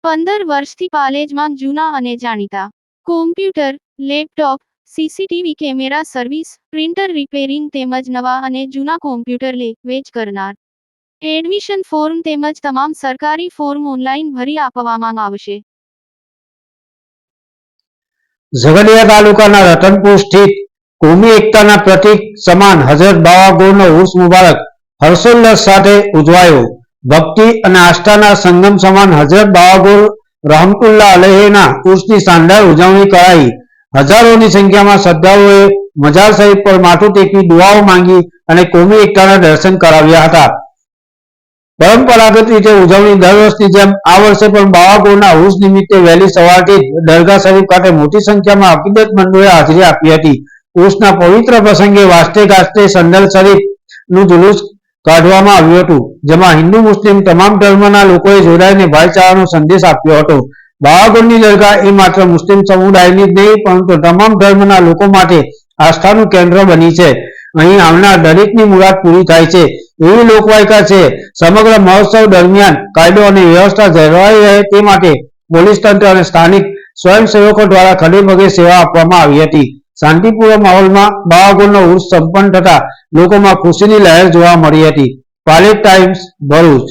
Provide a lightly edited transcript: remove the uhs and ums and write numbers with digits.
15 વર્ષથી પાલેજમાં જૂના અને જાણીતા computer, laptop, CCTV camera service, printer repairing તેમજ નવા અને જૂના કોમ્પ્યુટર લે વેચ કરનાર. એડમિશન ફોર્મ તેમજ તમામ સરકારી ફોર્મ ઓનલાઈન ભરી આપવામાં આવશે. ઝઘડિયા તાલુકાના રતનપુર સ્થિત કોમી એકતાના પ્રતીક સમાન હઝરત બાવાગોરનો ઉર્સ મુબારક હર્ષોલ્લાસ સાથે ઉજવાયો. ભક્તિ અને આસ્થાના સંગમ સમાન હઝરત બાવાગોર રહમતુલ્લાહ અલૈહિના ઉર્સની શાનદાર ઉજવણી કરાઈ. હજારોની સંખ્યામાં શ્રદ્ધાળુઓએ મજાર શરીફ પર માથું ટેકવી દુઆઓ માંગી અને કોમી એકતાના દર્શન કરાવ્યા હતા. પરંપરાગત રીતે ઉજવણી દર વર્ષની જેમ આ વર્ષે પણ બાવાગોરના ઉર્સ નિમિત્તે વહેલી સવારથી જ દરગાહ શરીફ ખાતે મોટી સંખ્યામાં અકીદતમંદોએ હાજરી આપી હતી. ઉર્સના પવિત્ર પ્રસંગે વાજતે ગાજતે સંદલ શરીફનું જુલુસ કાઢવામાં આવ્યું હતું, જેમાં હિન્દુ મુસ્લિમ તમામ ધર્મના લોકોએ જોડાઈને ભાઈચારાનો સંદેશ આપ્યો હતો. બાવાગોરની દરગાહ એ માત્ર મુસ્લિમ સમુદાયની જ નહીં પરંતુ તમામ ધર્મના લોકો માટે આસ્થાનું કેન્દ્ર બની છે. અહીં આવનાર દરેકની મુરાદ પૂરી થાય છે એવી લોકવાયકા છે. સમગ્ર મહોત્સવ દરમિયાન કાયદો અને વ્યવસ્થા જળવાઈ રહે તે માટે પોલીસ તંત્ર અને સ્થાનિક સ્વયંસેવકો દ્વારા ખડેપગે સેવા આપવામાં આવી હતી. શાંતિપૂર્ણ માહોલમાં બાવાગોરનો ઉર્સ સંપન્ન થતા લોકોમાં ખુશીની લહેર જોવા મળી હતી. પાલેજ ટાઈમ્સ, ભરૂચ.